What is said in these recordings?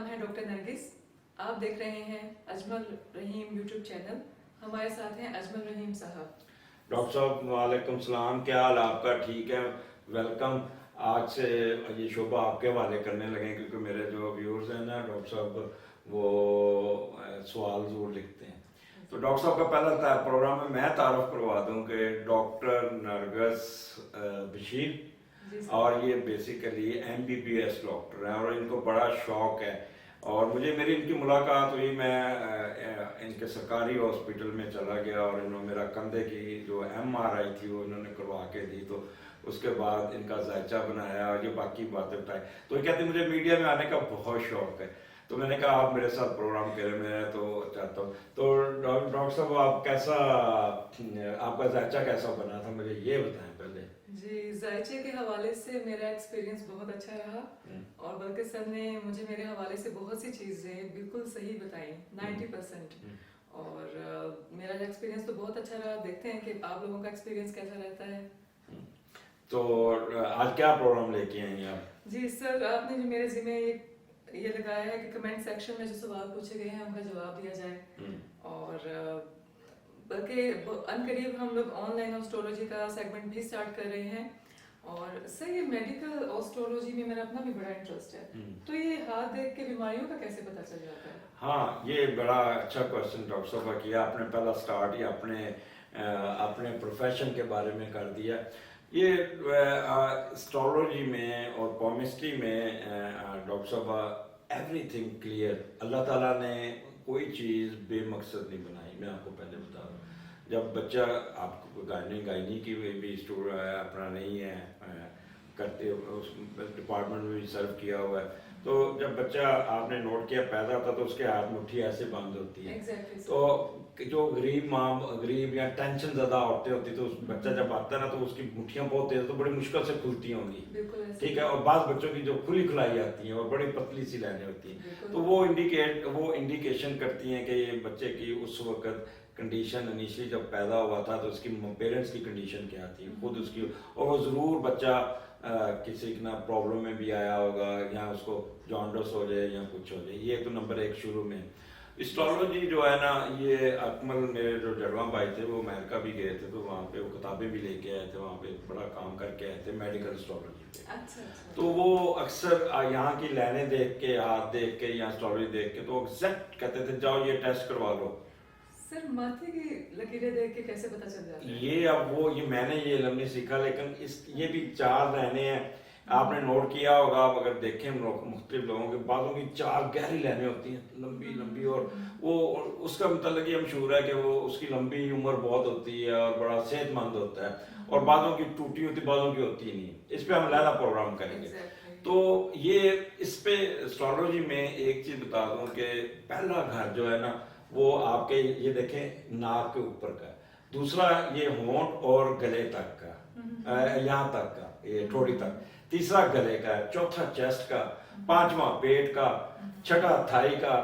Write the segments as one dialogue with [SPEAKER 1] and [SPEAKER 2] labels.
[SPEAKER 1] है डॉक्टर नरगिस। आप देख रहे हैं अजमल रहीम यूट्यूब चैनल। हमारे साथ हैं अजमल रहीम साहब।
[SPEAKER 2] डॉक्टर साहब वालेकुम सलाम, क्या हाल आपका? ठीक है, वेलकम। आज से ये शोबा आपके हवाले करने लगे क्योंकि मेरे जो व्यूअर्स हैं ना डॉक्टर साहब वो सवाल ज़रूर लिखते हैं। तो डॉक्टर साहब का पहला प्रोग्राम में मैं तारुफ करवा दूं कि डॉक्टर नरगिस बशीर,
[SPEAKER 1] जी
[SPEAKER 2] और
[SPEAKER 1] सर।
[SPEAKER 2] ये बेसिकली MBBS डॉक्टर हैं और इनको बड़ा शौक है। और मुझे मेरी इनकी मुलाकात हुई, मैं इनके सरकारी हॉस्पिटल में चला गया और इन्होंने मेरा कंधे की जो MRI थी वो इन्होंने करवा के दी। तो उसके बाद इनका जायचा बनाया और ये बाकी बातें बताई। तो ये कहते मुझे मीडिया में आने का बहुत शौक है। तो मैंने कहा आप मेरे साथ प्रोग्राम करें, मैं तो चाहता हूँ। तो डॉक्टर साहब आप कैसा, आपका जायचा कैसा बना था, मुझे ये बताएं पहले।
[SPEAKER 1] जी, जायचे के हवाले से मेरा एक्सपीरियंस बहुत अच्छा रहा और बल्कि सर ने मुझे मेरे हवाले से बहुत सी चीज़ें बिल्कुल सही बताई, 90%। और मेरा एक्सपीरियंस तो बहुत अच्छा रहा। देखते हैं कि आप लोगों का एक्सपीरियंस कैसा रहता है।
[SPEAKER 2] तो आज क्या प्रोग्राम लेके आई हैं आप?
[SPEAKER 1] जी सर, आपने जो मेरे ज़िम्मे ये लगाया है कि कमेंट सेक्शन में जो सवाल पूछे गए हैं उनका जवाब दिया जाए। और बल्कि अनकरीब हम लोग ऑनलाइन ऑस्ट्रोलॉजी का सेगमेंट भी स्टार्ट कर रहे हैं। और सर ये मेडिकल ऑस्ट्रोलॉजी में मेरा अपना भी बड़ा इंटरेस्ट है। तो ये हाथ देख के बीमारियों का कैसे पता चल जाता है?
[SPEAKER 2] हाँ, ये बड़ा अच्छा क्वेश्चन डॉक्टर साहब किया आपने। पहला स्टार्ट ही अपने प्रोफेशन के बारे में कर दिया। ये एस्ट्रोलॉजी में और पॉमिस्ट्री में डॉक्टर साहब एवरीथिंग क्लियर। अल्लाह ताला ने कोई चीज़ बेमकसद नहीं बनाई। मैं आपको पहले बता दूँ, जब बच्चा आपको गायनी की भी स्टोर अपना नहीं है करते, उस डिपार्टमेंट में भी सर्व किया हुआ है। तो जब बच्चा आपने नोट किया पैदा होता तो उसके हाथ मुट्ठी ऐसे बंद होती है।
[SPEAKER 1] Exactly,
[SPEAKER 2] तो जो गरीब या टेंशन ज़्यादा औरतें होती तो उस बच्चा जब आता है ना तो उसकी मुट्ठियाँ बहुत तेज तो बड़ी मुश्किल से खुलती होंगी,
[SPEAKER 1] बिल्कुल ऐसे।
[SPEAKER 2] ठीक है। और बाज़ बच्चों की जो खुली खुलाई आती हैं और बड़ी पतली सी लाइनें होती हैं,
[SPEAKER 1] बिल्कुल।
[SPEAKER 2] तो वो इंडिकेशन करती हैं कि ये बच्चे की उस वक्त कंडीशन इनिशियली जब पैदा हुआ था तो उसकी पेरेंट्स की कंडीशन क्या थी, खुद उसकी। और वो ज़रूर बच्चा किसी ना प्रॉब्लम में भी आया होगा, या उसको जॉन्डस हो जाए या कुछ हो जाए। ये तो नंबर एक शुरू में। एस्ट्रोलॉजी जो है ना, ये अकमल मेरे जो जड़वा भाई थे वो अमेरिका भी गए थे, तो वहाँ पे वो किताबें भी लेके आए थे, वहाँ पे बड़ा काम करके आए थे मेडिकल एस्ट्रोलॉजी पे।
[SPEAKER 1] अच्छा।
[SPEAKER 2] तो वो अक्सर यहाँ की लाइनें देख के, हाथ देख के या एस्ट्रोलॉजी देख के तो एग्जैक्ट कहते थे जाओ ये टेस्ट करवा लो।
[SPEAKER 1] सर माथे की लकीरें देख के कैसे पता चल जाता है?
[SPEAKER 2] ये मैंने ये इल्म नहीं सीखा, लेकिन ये भी 4 लाइनें हैं। आपने नोट किया होगा, आप अगर देखें मुख्तलिफ लोगों के बालों की 4 गहरी लाइनें होती हैं, लंबी लंबी। और वो उसका मतलब ये मशहूर है कि वो उसकी लंबी उम्र बहुत होती है और बड़ा सेहतमंद होता है। और बालों की टूटी होती, बालों की होती नहीं। इस पे हम अलग प्रोग्राम करेंगे। तो ये इस पे एस्ट्रोलॉजी में एक चीज बता दूं कि पहला घर जो है ना वो आपके ये देखें नाक के ऊपर का, दूसरा ये होंठ और गले तक का, यहाँ तक का, ये ठोड़ी तक, तीसरा गले का, चौथा चेस्ट का, पांचवा पेट का, छठा थाई का,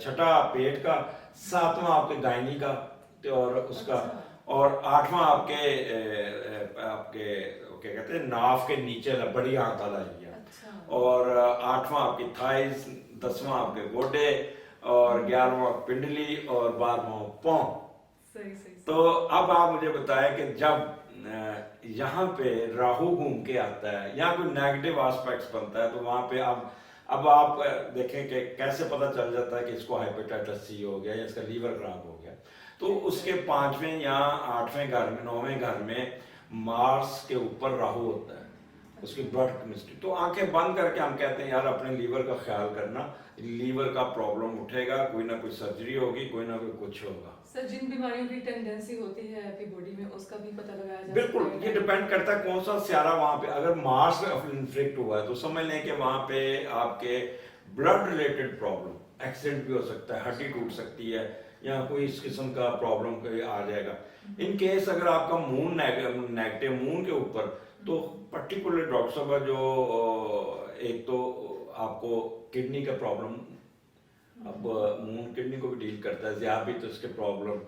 [SPEAKER 2] छठा पेट का, सातवां आपके गायनी का और उसका, और आठवां आपके क्या कहते हैं नाफ के नीचे बड़ी आंत वाला एरिया, और आठवां आपकी थाइस, 10वां आपके गोडे, और 11वां पिंडली, और 12वां पाँव।
[SPEAKER 1] सही।
[SPEAKER 2] तो अब आप मुझे बताएं कि जब यहाँ पे राहु घूम के आता है या कोई नेगेटिव एस्पेक्ट्स बनता है तो वहाँ पे अब आप देखें कि कैसे पता चल जाता है कि इसको हेपेटाइटिस सी हो गया या इसका लीवर खराब हो गया। तो उसके 5वें या 8वें घर में, 9वें घर में मार्स के ऊपर राहु होता है, उसकी ब्लड केमिस्ट्री। तो आंखें बंद करके हम कहते हैं यार अपने लीवर का ख्याल करना, लीवर का प्रॉब्लम उठेगा, कोई ना कोई सर्जरी होगी, कोई ना कोई कुछ होगा।
[SPEAKER 1] सर जिन बीमारियों की टेंडेंसी होती है आपकी बॉडी में उसका भी पता लगाया जा सकता है?
[SPEAKER 2] बिल्कुल, ये डिपेंड करता है कौन सा स्यारा वहां पे। अगर मार्स इन्फ्लिक्ट हुआ है तो समझ लें कि वहां पे आपके ब्लड रिलेटेड प्रॉब्लम, एक्सीडेंट भी हो सकता है, हड्डी टूट सकती है, या कोई इस किस्म का प्रॉब्लम आ जाएगा। इन केस अगर आपका मून नेगेटिव मून के ऊपर, तो पर्टिकुलर डॉक्टर साहब जो एक तो आपको किडनी का प्रॉब्लम, अब मून किडनी को भी डील करता है, ज़ियाबित उसके प्रॉब्लम,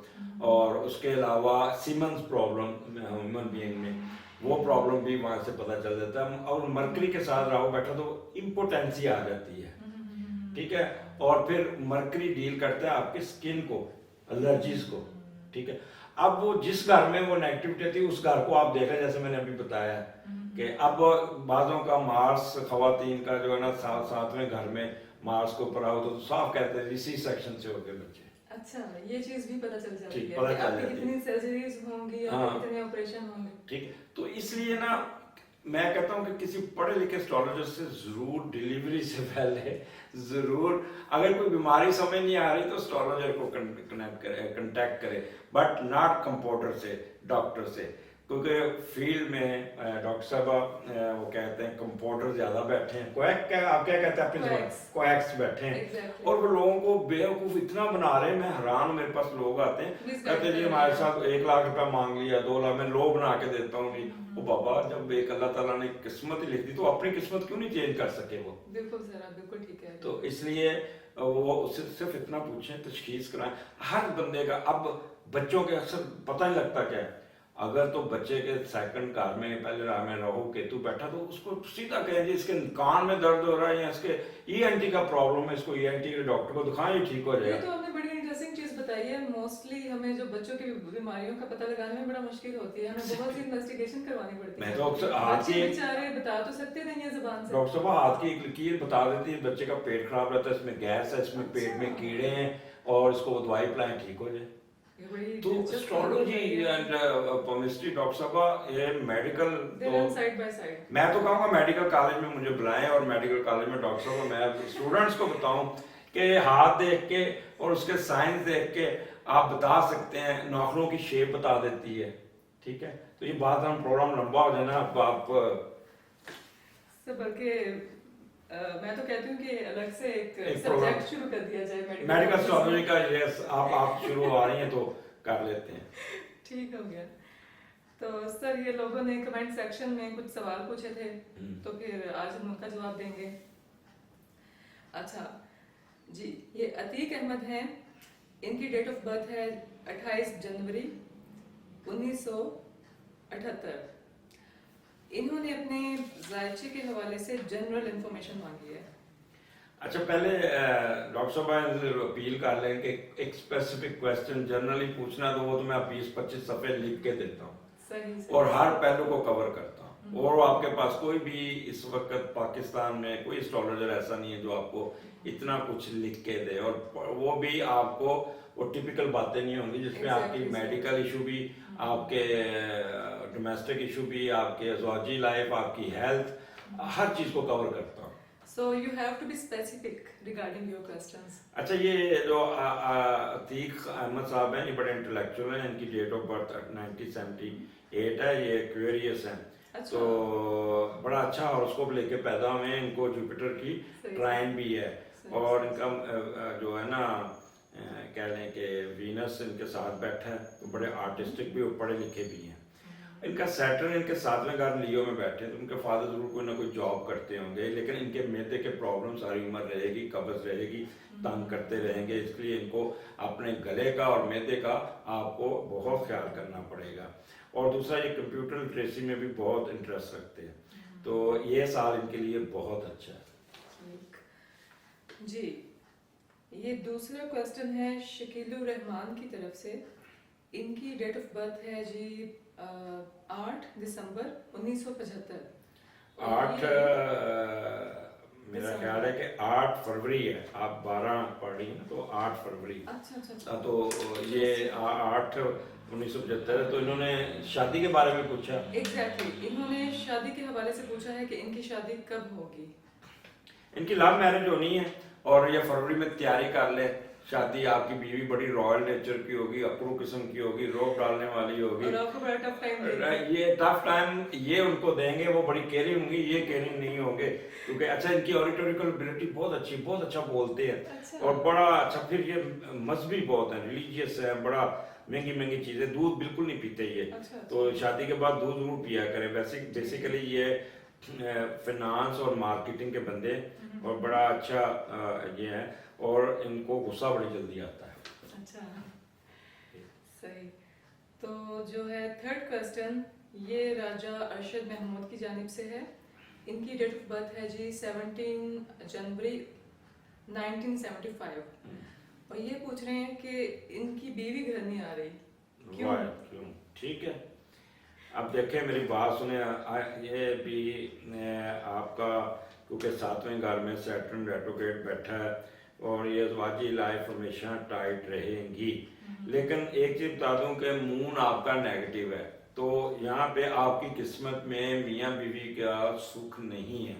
[SPEAKER 2] और उसके अलावा सीमन्स प्रॉब्लम ह्यूमन बीइंग में, वो प्रॉब्लम भी वहां से पता चल जाता है। और मरकरी के साथ राहु बैठा तो इम्पोटेंसी आ जाती है, ठीक है। और फिर मरकरी डील करता है आपके स्किन को, एलर्जीज को, ठीक है। अब वो जिस घर में वो नेगेटिविटी थी उस घर को आप देख रहे हैं, जैसे मैंने अभी बताया कि अब बाजों का मार्स खवातीन का जो है ना सातवें घर में मार्स को ऊपर आओ तो साफ कहते हैं इसी सेक्शन से होकर बच्चे।
[SPEAKER 1] अच्छा, ये चीज भी पता चल जाती है
[SPEAKER 2] पता
[SPEAKER 1] कि
[SPEAKER 2] चल
[SPEAKER 1] आपकी
[SPEAKER 2] जाती है।
[SPEAKER 1] कितनी सर्जरीज होंगी,
[SPEAKER 2] हाँ।
[SPEAKER 1] आपके कितने ऑपरेशन होंगे।
[SPEAKER 2] ठीक, तो इसलिए ना मैं कहता हूँ कि किसी पढ़े लिखे एस्ट्रोलॉजर से जरूर डिलीवरी से पहले जरूर, अगर कोई बीमारी समझ नहीं आ रही तो एस्ट्रोलॉजर को कांटेक्ट करे, बट नॉट कंपाउंडर से, डॉक्टर से। क्योंकि फील्ड में डॉक्टर साहब वो कहते हैं कंपाउंडर ज्यादा बैठे हैं, आप क्या कहते हैं अपनी जबान, कोएक्स बैठे हैं।
[SPEAKER 1] Exactly.
[SPEAKER 2] और वो लोगों को बेवकूफ इतना बना रहे हैं, मैं हैरान हूं। मेरे पास लोग आते हैं कहते हैं जी हमारे साथ 1 लाख रुपया मांग लिया, 2 लाख, मैं लो बना के देता हूँ जी। वो बाबा, जब एक अल्लाह ताला ने किस्मत ही लिख दी तो अपनी किस्मत क्यों नहीं चेंज कर सके वो?
[SPEAKER 1] बिल्कुल सर, आप बिल्कुल ठीक है।
[SPEAKER 2] तो इसलिए वो उससे सिर्फ इतना पूछें, तशखीस कराएं हर बंदे का। अब बच्चों के अक्सर पता नहीं लगता क्या है, अगर तो बच्चे के सेकंड कार में पहले राह में राहु केतु बैठा तो उसको सीधा कहें जी इसके कान में दर्द हो रहा है या इसके ईएनटी का प्रॉब्लम है, इसको ईएनटी के डॉक्टर को दिखाएं, ये ठीक हो
[SPEAKER 1] ये
[SPEAKER 2] जाएगा।
[SPEAKER 1] तो आपने बड़ी इंटरेस्टिंग चीज बताई है। मोस्टली हमें जो बच्चों की बीमारियों का पता लगाने में बड़ा मुश्किल होती है, हमें बहुत सी इन्वेस्टिगेशन करवानी पड़ती है।
[SPEAKER 2] मैं तो अक्सर हाथ
[SPEAKER 1] बच्चे
[SPEAKER 2] की
[SPEAKER 1] बेचारे बता तो सकते नहीं है जुबान से।
[SPEAKER 2] डॉक्टर साहब हाथ की एक लकीर बता देती है, बच्चे का पेट खराब रहता है, इसमें गैस है, इसमें पेट में कीड़े हैं और इसको दवाई पिलाएं, ठीक हो जाए। तो एस्ट्रोलॉजी एंड केमिस्ट्री डॉक्टर साहब ये मेडिकल तो
[SPEAKER 1] साइड बाय साइड।
[SPEAKER 2] मैं तो कहूँगा मेडिकल कॉलेज में मुझे बुलाएं और मेडिकल कॉलेज में डॉक्टर साहब मैं स्टूडेंट्स को बताऊं कि हाथ देख के और उसके साइंस देख के आप बता सकते हैं, नाखूनों की शेप बता देती है, ठीक है। तो ये बात हम प्रोग्राम लंबा हो जाए ना, आप
[SPEAKER 1] बल्कि मैं तो कहती हूँ कि अलग से एक सब्जेक्ट शुरू कर दिया जाए
[SPEAKER 2] मेडिकल एस्ट्रोलॉजी का। यस, आप शुरू आ रही हैं तो कर लेते हैं।
[SPEAKER 1] ठीक हो गया। तो सर, ये लोगों ने कमेंट सेक्शन में कुछ सवाल पूछे थे, तो फिर आज हम उनका जवाब देंगे। अच्छा जी, ये अतीक अहमद हैं, इनकी डेट ऑफ बर्थ है 28 जनवरी 1978। इन्होंने अपने जायचे के हवाले से जनरल इंफॉर्मेशन मांगी है।
[SPEAKER 2] अच्छा, पहले डॉक्टर साहब अपील कर लें कि एक स्पेसिफिक क्वेश्चन जनरली पूछना, तो वो तो मैं 20-25 सफ़े लिख के देता हूँ और हर पहलू को कवर करता हूँ। और आपके पास कोई भी इस वक्त पाकिस्तान में कोई एस्ट्रोलॉजर ऐसा नहीं है जो आपको इतना कुछ लिख के दे, और वो भी आपको वो टिपिकल बातें नहीं होंगी जिसमें आपकी मेडिकल इशू भी, आपके डोमेस्टिक इशू भी, आपके अज़वाजी लाइफ, आपकी हेल्थ, हर चीज़ को कवर करता हूँ।
[SPEAKER 1] So you have to be specific regarding your questions.
[SPEAKER 2] अच्छा, ये जो अतीक अहमद साहब हैं, ये बड़े इंटेलेक्चुअल हैं, इनकी डेट ऑफ बर्थ 1978 है, ये एक्वेरियस हैं। अच्छा। तो बड़ा अच्छा हॉरोस्कोप लेके पैदा हुए हैं, इनको जुपिटर की ट्राइन भी है और इनका जो है ना कह लें कि वीनस इनके साथ बैठा है, तो बड़े आर्टिस्टिक भी और पढ़े लिखे भी हैं। इनका सैटर्न इनके 7वें घर लियो में बैठे, तो उनके फादर जरूर कोई ना कोई जॉब करते होंगे, लेकिन इनके मैदे के प्रॉब्लम सारी उम्र रहेगी, कब्ज रहेगी, तंग करते रहेंगे। इसलिए इनको अपने गले का और मैदे का आपको बहुत ख्याल करना पड़ेगा। और दूसरा, ये कंप्यूटर लिटरेसी में भी बहुत इंटरेस्ट रखते हैं, तो ये साल इनके लिए बहुत अच्छा है।
[SPEAKER 1] जी, ये दूसरा क्वेश्चन है शकीलुर रहमान की तरफ से। इनकी डेट ऑफ बर्थ है जी 8 दिसंबर 1975।
[SPEAKER 2] 8 मेरा ख्याल है कि 8 फरवरी है, आप 12 पढ़ रही हैं तो 8 फरवरी।
[SPEAKER 1] अच्छा।
[SPEAKER 2] तो ये 8 1975 है। तो इन्होंने शादी के बारे में पूछा।
[SPEAKER 1] एग्जैक्टली, इन्होंने शादी के हवाले से पूछा है कि इनकी शादी कब होगी।
[SPEAKER 2] इनकी लव मैरिज होनी है और ये फरवरी में तैयारी कर ले शादी। आपकी बीवी बड़ी रॉयल नेचर की होगी, अकड़ू किस्म की होगी, रोक डालने वाली होगी,
[SPEAKER 1] और आपको बड़ा टफ टाइम देंगे।
[SPEAKER 2] ये टफ टाइम ये उनको देंगे। वो बड़ी केयरिंग होंगी, ये केयरिंग नहीं होंगे, क्योंकि अच्छा इनकी ऑडिटोरिकल एबिलिटी बहुत अच्छी, बहुत अच्छा बोलते हैं। अच्छा। और बड़ा अच्छा, फिर ये मजहबी बहुत है, रिलीजियस है, बड़ा महंगी चीजें, दूध बिल्कुल नहीं पीते ये। अच्छा। तो शादी के बाद दूध जरूर पिया करें। बेसिकली ये फाइनेंस और मार्केटिंग के बंदे और बड़ा अच्छा ये है, और इनको गुस्सा बड़ी जल्दी आता है।
[SPEAKER 1] अच्छा, सही। तो जो है थर्ड क्वेश्चन ये राजा अरशद महमूद की जानिब से है। इनकी डेट ऑफ बर्थ है जी 17 जनवरी 1975। और ये पूछ रहे हैं कि इनकी बीवी घर नहीं आ रही, क्यों?
[SPEAKER 2] क्यों? ठीक है, अब देखें मेरी बात सुने। ये भी आपका क्योंकि 7वें घर में सैटर्न रेट्रोग्रेड बैठा है और ये अज़वाजी लाइफ हमेशा टाइट रहेंगी। लेकिन एक चीज़ बता दूं कि मून आपका नेगेटिव है, तो यहाँ पे आपकी किस्मत में मियाँ बीवी का सुख नहीं है।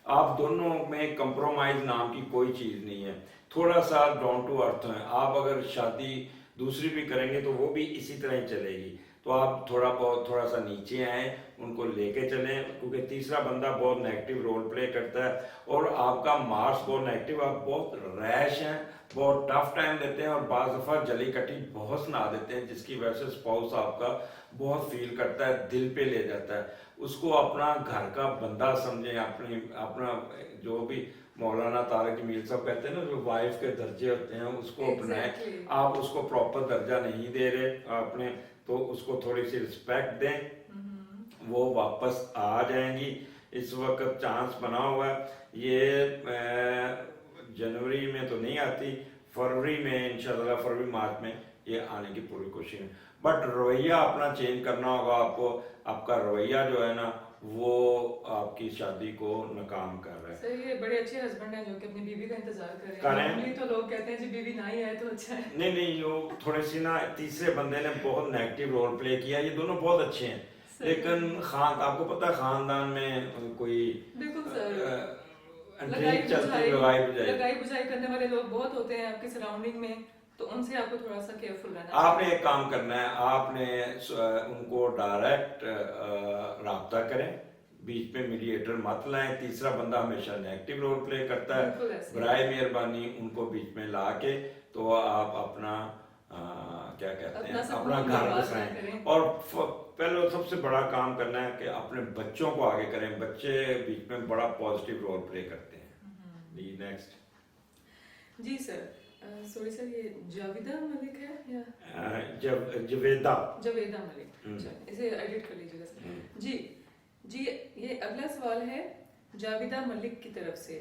[SPEAKER 2] आप दोनों में कंप्रोमाइज नाम की कोई चीज़ नहीं है, थोड़ा सा डाउन टू अर्थ है। आप अगर शादी दूसरी भी करेंगे तो वो भी इसी तरह ही चलेगी। तो आप थोड़ा सा नीचे आए, उनको लेके चलें, क्योंकि तीसरा बंदा बहुत नेगेटिव रोल प्ले करता है और आपका मार्स बहुत नेगेटिव। आप बहुत रैश हैं, बहुत टफ टाइम देते हैं और बाज़ दफ़ा जली कटी बहुत सुना देते हैं, जिसकी वजह से स्पाउस आपका बहुत फील करता है, दिल पे ले जाता है। उसको अपना घर का बंदा समझें, अपना जो भी मौलाना तारक जमील साहब कहते हैं ना, जो वाइफ के दर्जे होते हैं उसको अपनाएं। आप उसको प्रॉपर दर्जा नहीं दे रहे अपने, तो उसको थोड़ी सी रिस्पेक्ट दें, वो वापस आ जाएंगी। इस वक्त चांस बना हुआ है, ये जनवरी में तो नहीं आती, फरवरी में इंशाल्लाह, फरवरी मार्च में ये आने की पूरी कोशिश है। बट रवैया अपना चेंज करना होगा आपको। आपका रवैया जो है ना वो आपकी शादी को नाकाम कर रहा है।
[SPEAKER 1] सही है, बड़े अच्छे हस्बैंड हैं जो कि अपनी बीवी का इंतजार कर रहे हैं।
[SPEAKER 2] करें।
[SPEAKER 1] नॉर्मली तो लोग कहते हैं जी बीवी ना ही आए तो अच्छा है।
[SPEAKER 2] नहीं, जो थोड़ी सी ना तीसरे बंदे ने बहुत नेगेटिव रोल प्ले किया। ये दोनों बहुत अच्छे हैं, लेकिन आपको पता है खानदान में कोई
[SPEAKER 1] बिल्कुल सर,
[SPEAKER 2] अंतरिक्ष चलती लगाई
[SPEAKER 1] बुझाई करने वाले लोग बहुत होते हैं आपके सराउंडिंग में, तो उनसे आपको थोड़ा सा केयरफुल रहना
[SPEAKER 2] आपने एक काम करना है, आपने उनको डायरेक्ट राब्ता करें, बीच में मीडिएटर मत लाएं। तीसरा बंदा हमेशा नेगेटिव रोल प्ले करता है, बराए मेहरबानी उनको बीच में ला के तो आप अपना क्या कहते हैं, अपना घर बसाएं। और पहले सबसे बड़ा काम करना है कि अपने बच्चों को आगे करें। बच्चे बीच में बड़ा पॉजिटिव रोल प्ले करते हैं। नेक्स्ट
[SPEAKER 1] जी सर, सॉरी सर, ये जावेदा मलिक है या
[SPEAKER 2] जवेदा
[SPEAKER 1] मलिक, इसे एडिट कर लीजिएगा सर। जी, ये अगला सवाल है जावेदा मलिक की तरफ से।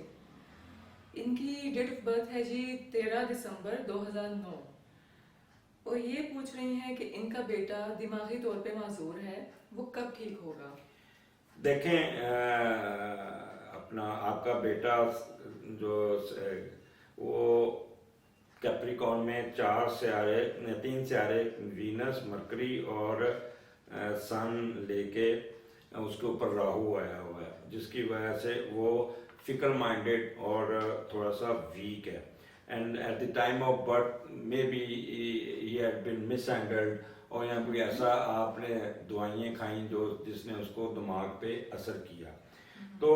[SPEAKER 1] इनकी डेट ऑफ बर्थ है जी 13 दिसंबर 2009 और ये पूछ रही हैं कि इनका बेटा दिमागी तौर पे माजूर है, वो कब ठीक होगा?
[SPEAKER 2] देखें, अपना आपका बेटा जो वो कैप्रिकॉर्न में 3 सियारे वीनस, मरकरी और सन लेके उसके ऊपर राहु आया हुआ है, जिसकी वजह से वो फिक्र माइंडेड और थोड़ा सा वीक है। And at the time of birth may be he had been mishandled, और यहाँ कोई ऐसा आपने दवाइयाँ खाई जिसने उसको दिमाग पे असर किया। तो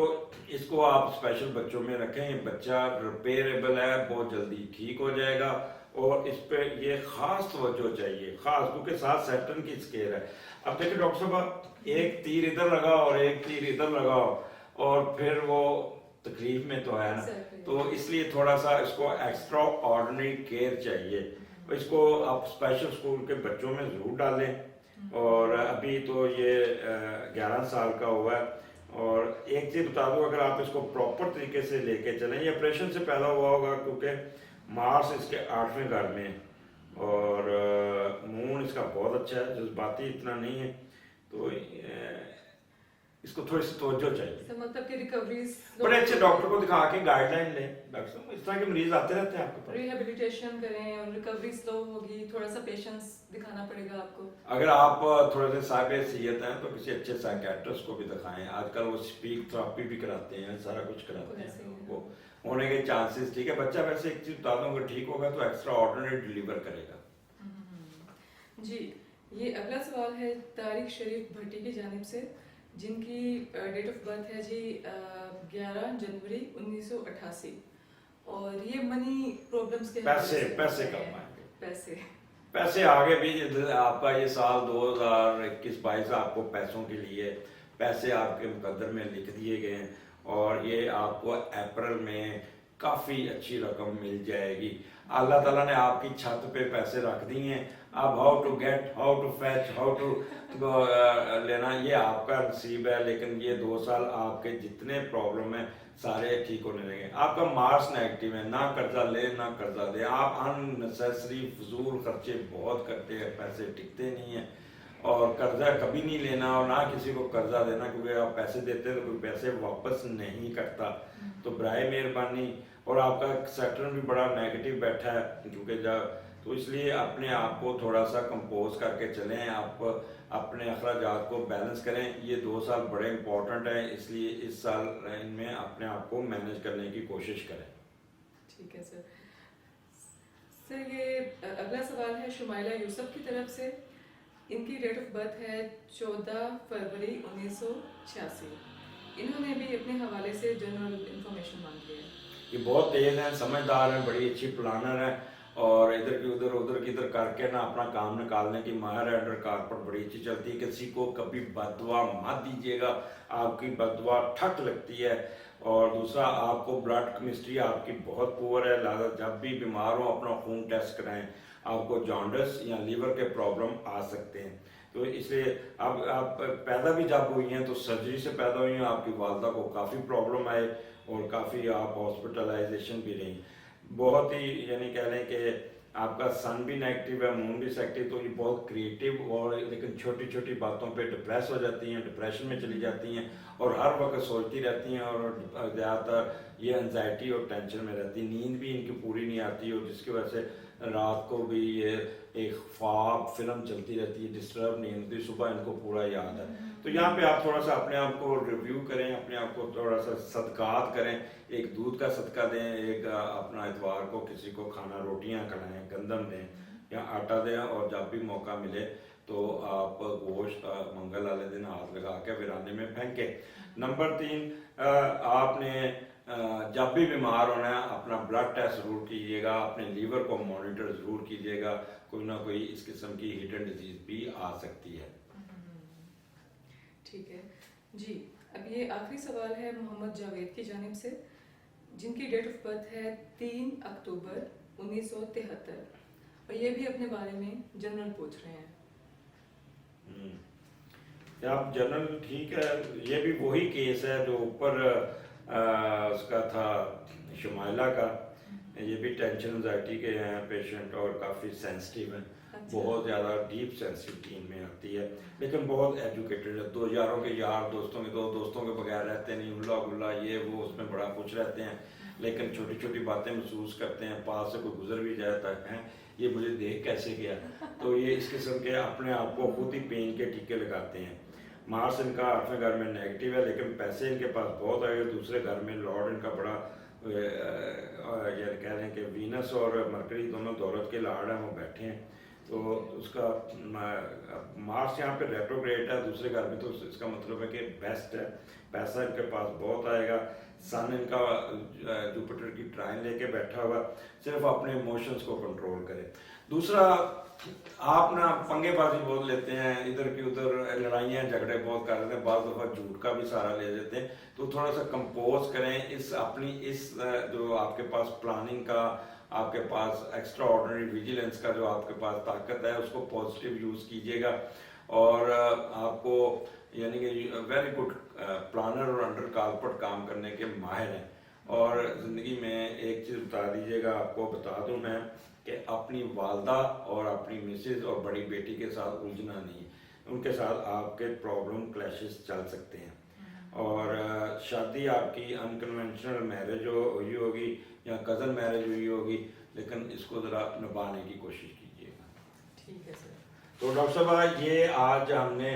[SPEAKER 2] इसको आप स्पेशल बच्चों में रखें। ये बच्चा रिपेयरेबल है, बहुत जल्दी ठीक हो जाएगा और इस पे ये खास तवज्जो चाहिए, खास, क्योंकि साथ सैटर्न की स्केयर है। अब देखिए डॉक्टर साहब, एक तीर इधर लगाओ और एक तीर इधर लगाओ और फिर वो तकलीफ में तो है ना। तो इसलिए थोड़ा सा इसको एक्स्ट्रा ऑर्डिनरी केयर चाहिए। इसको आप स्पेशल स्कूल के बच्चों में ज़रूर डालें। और अभी तो ये 11 साल का हुआ है। और एक चीज़ बता दूँ, अगर आप इसको प्रॉपर तरीके से लेके चलें, ये ऑपरेशन से पैदा हुआ होगा क्योंकि मार्स इसके 8वें घर में और मून इसका बहुत अच्छा है, जज्बाती इतना नहीं है, तो इसको थोड़ी सी तवज्जो चाहिए।
[SPEAKER 1] मतलब कि रिकवरीज
[SPEAKER 2] बड़े अच्छे डॉक्टर को दिखा के गाइडलाइन लें। डॉक्टर साहब, इस तरह के मरीज आते रहते हैं आपके पास।
[SPEAKER 1] रिहेबिलिटेशन करें और रिकवरी स्लो होगी, थोड़ा सा पेशेंस दिखाना पड़ेगा आपको।
[SPEAKER 2] अगर आप थोड़े से साहिब सेहत हैं तो किसी अच्छे साइकियाट्रिस्ट को भी दिखाएं। आजकल वो स्पीक थेरेपी भी कराते हैं, सारा कुछ कराते हैं, वो होने के चांसेस ठीक है। बच्चा वैसे एक चीज बता दूं, अगर ठीक होगा तो एक्स्ट्रा ऑर्डिनरी डिलीवर करेगा।
[SPEAKER 1] जी, ये अगला सवाल है तारिक शरीफ भट्टी की जानिब से, जिनकी डेट ऑफ बर्थ है जी 11 जनवरी 1988 और ये मनी प्रॉब्लम्स के
[SPEAKER 2] पैसे कमाएंगे, पैसे आगे भी। आपका ये साल 2021-22 आपको पैसों के लिए पैसे आपके मुकद्दर में लिख दिए गए हैं और ये आपको अप्रैल में काफ़ी अच्छी रकम मिल जाएगी। अल्लाह ताला ने आपकी छत पे पैसे रख दिए हैं, अब how to get, how to fetch, how to लेना, ये आपका नसीब है। लेकिन ये 2 साल आपके जितने प्रॉब्लम है सारे ठीक होने लगे। आपका मार्स नेगेटिव है, ना कर्जा ले ना कर्जा दे, आप अननेसेसरी फजूल खर्चे बहुत करते हैं, पैसे टिकते नहीं हैं। और कर्जा कभी नहीं लेना और ना किसी को कर्जा देना, क्योंकि आप पैसे देते हैं तो कोई पैसे वापस नहीं करता। तो बराए मेहरबानी, और आपका सेक्टर भी बड़ा नेगेटिव बैठा है, क्योंकि जब तो इसलिए अपने आप को थोड़ा सा कंपोज करके चलें, आप अपने अखराजात को बैलेंस करें। ये 2 साल बड़े इंपॉर्टेंट हैं, इसलिए इस साल इनमें अपने आप को मैनेज करने की कोशिश करें।
[SPEAKER 1] ठीक है सर। सर ये अगला सवाल है शुमाइला यूसुफ की तरफ से। इनकी डेट ऑफ बर्थ है 14 फरवरी 1986। इन्होंने भी अपने हवाले से जनरल इंफॉर्मेशन मांगी है।
[SPEAKER 2] ये बहुत तेज हैं, समझदार हैं, बड़ी अच्छी प्लानर है, और इधर की उधर उधर की इधर करके ना अपना काम निकालने की माहिर है। अंडर कारपेट बड़ी अच्छी चलती है। किसी को कभी बददुआ मत दीजिएगा, आपकी बददुआ ठक लगती है। और दूसरा, आपको ब्लड केमिस्ट्री आपकी बहुत पुअर है, लिहाजा जब भी बीमार हो अपना खून टेस्ट कराएं, आपको जॉन्डिस या लीवर के प्रॉब्लम आ सकते हैं। तो इसलिए अब आप पैदा भी जब हुई हैं तो सर्जरी से पैदा हुई हैं, आपकी वालदा को काफ़ी प्रॉब्लम आए और काफ़ी आप हॉस्पिटलाइजेशन भी रही। बहुत ही यानी कह लें कि आपका सन भी नेगेटिव है, मून भी सेक्टिव, तो ये बहुत क्रिएटिव और लेकिन छोटी छोटी बातों पे डिप्रेस हो जाती हैं, डिप्रेशन में चली जाती हैं और हर वक्त सोचती रहती हैं, और ज़्यादातर ये एंजाइटी और टेंशन में रहती हैं। नींद भी इनकी पूरी नहीं आती, और जिसकी वजह से रात को भी ये एक ख्वाब फिल्म चलती रहती है, डिस्टर्ब नहीं होती, सुबह इनको पूरा याद है। तो यहाँ पे आप थोड़ा सा अपने आप को रिव्यू करें, अपने आप को थोड़ा सा सदकात करें, एक दूध का सदका दें, एक अपना इतवार को किसी को खाना रोटियां खिलाएं, गंदम दें या आटा दें, और जब भी मौका मिले तो आप गोश्त मंगल वाले दिन हाथ लगा के वीराने में फेंके। नंबर 3, आपने जब भी बीमार होना है अपना ब्लड टेस्ट ज़रूर कीजिएगा, अपने लीवर को मॉनिटर ज़रूर कीजिएगा, कोई ना कोई इस किस्म की हिडन डिजीज भी आ सकती है।
[SPEAKER 1] ठीक है जी। अब ये आखिरी सवाल है मोहम्मद जावेद की जानिब से, जिनकी डेट ऑफ बर्थ है 3 अक्टूबर 1973, और ये भी अपने बारे में जनरल पूछ रहे हैं।
[SPEAKER 2] आप जनरल ठीक है, ये भी वही केस है जो ऊपर उसका था शुमाइला का। ये भी टेंशन एंजाइटी के हैं पेशेंट और काफ़ी सेंसिटिव हैं।
[SPEAKER 1] अच्छा।
[SPEAKER 2] बहुत ज़्यादा डीप सेंसिटिविटी इनमें आती है, लेकिन बहुत एजुकेटेड है। 2 यारों के यार दोस्तों के 2 दोस्तों के बगैर रहते नहीं, उल्ला गुल्ला ये वो उसमें बड़ा कुछ रहते हैं, लेकिन छोटी छोटी बातें महसूस करते हैं। पास से कोई गुजर भी जाता है, ये मुझे देख कैसे गया, तो ये इस किस्म के अपने आप को खुद ही पेन के टीके लगाते हैं। मार्स इनका 8वें घर में नेगेटिव है, लेकिन पैसे इनके पास बहुत आए। दूसरे घर में लॉर्ड इनका बड़ा कह रहे हैं कि वीनस और मरकरी दोनों दौलत के लॉर्ड हैं, वो बैठे हैं। तो उसका मार्स यहाँ पे रेट्रोग्रेड है दूसरे घर में, तो इसका मतलब है कि बेस्ट है, पैसा इनके पास बहुत आएगा। सन इनका जुपिटर की ट्राइन लेके बैठा हुआ, सिर्फ अपने इमोशंस को कंट्रोल करें। दूसरा, आप ना पंगेबाजी बहुत लेते हैं, इधर की उधर लड़ाइयाँ झगड़े बहुत कर लेते हैं, बाद दफ़ा झूठ का भी सहारा ले लेते हैं। तो थोड़ा सा कंपोज करें, इस अपनी इस जो आपके पास प्लानिंग का, आपके पास एक्स्ट्रा ऑर्डिनरी विजिलेंस का जो आपके पास ताकत है, उसको पॉजिटिव यूज़ कीजिएगा। और आपको यानी कि वेरी गुड प्लानर और अंडर कारपेट काम करने के माहिर हैं। और ज़िंदगी में एक चीज़ बता दीजिएगा, आपको बता दूं मैं कि अपनी वालदा और अपनी मिसेज और बड़ी बेटी के साथ उलझना नहीं, उनके साथ आपके प्रॉब्लम क्लैशेस चल सकते हैं। और शादी आपकी अनकन्वेंशनल मैरिज हुई होगी या कज़न मैरिज हुई होगी, लेकिन इसको ज़रा निभाने की कोशिश कीजिएगा।
[SPEAKER 1] ठीक है सर।
[SPEAKER 2] तो डॉक्टर साहब, ये आज हमने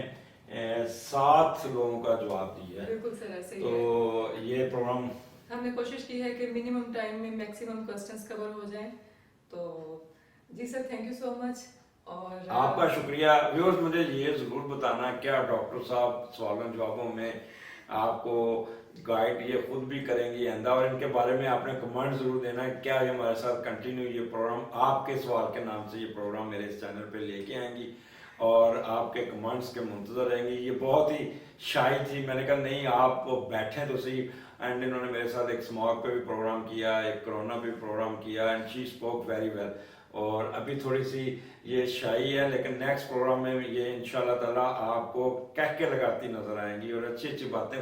[SPEAKER 2] 7 लोगों का जवाब दिया है।
[SPEAKER 1] बिल्कुल सर, ऐसे ही
[SPEAKER 2] तो
[SPEAKER 1] है।
[SPEAKER 2] ये प्रोग्राम
[SPEAKER 1] हमने कोशिश की है कि मिनिमम टाइम में मैक्सिमम क्वेश्चंस कवर हो जाएं। तो जी sir, thank you so much. और
[SPEAKER 2] आपका शुक्रिया। व्यूअर्स, मुझे ये ज़रूर बताना क्या डॉक्टर साहब सवालों जवाबों में आपको गाइड ये खुद भी करेंगी आइंदा, और इनके बारे में आपने कमेंट ज़रूर देना है। क्या ये हमारे साथ कंटिन्यू ये प्रोग्राम आपके सवाल के नाम से ये प्रोग्राम मेरे इस चैनल पे लेके आएंगी। और आपके कमेंट्स के मुंतजर रहेंगे। ये बहुत ही शाई थी, मैंने कहा नहीं आप बैठे तो सही। एंड इन्होंने मेरे साथ एक स्मॉग पे भी प्रोग्राम किया, एक कोरोना पे भी प्रोग्राम किया, and she spoke very well. और अभी थोड़ी सी ये शाई है, लेकिन नेक्स्ट प्रोग्राम में ये इंशाल्लाह ताला आपको कह के लगाती नजर आएंगी और अच्छी अच्छी बातें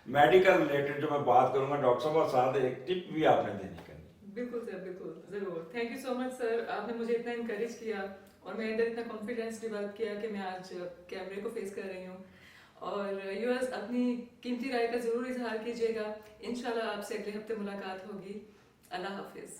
[SPEAKER 2] मेडिकल रिलेटेड जो मैं बात करूंगा डॉक्टर साहब और साथ एक टिप भी आपने देनी करनी।
[SPEAKER 1] बिल्कुल सर, बिल्कुल, जरूर। Thank you so much sir, आपने मुझे इतना इंकरेज किया और मेरे अंदर इतना कॉन्फिडेंस डेवलप किया कि मैं आज कैमरे को फेस कर रही हूँ। और यूअर्स अपनी कीमती राय का जरूर इजहार कीजिएगा। इंशाल्लाह आपसे अगले हफ्ते मुलाकात होगी। अल्लाह हाफिज।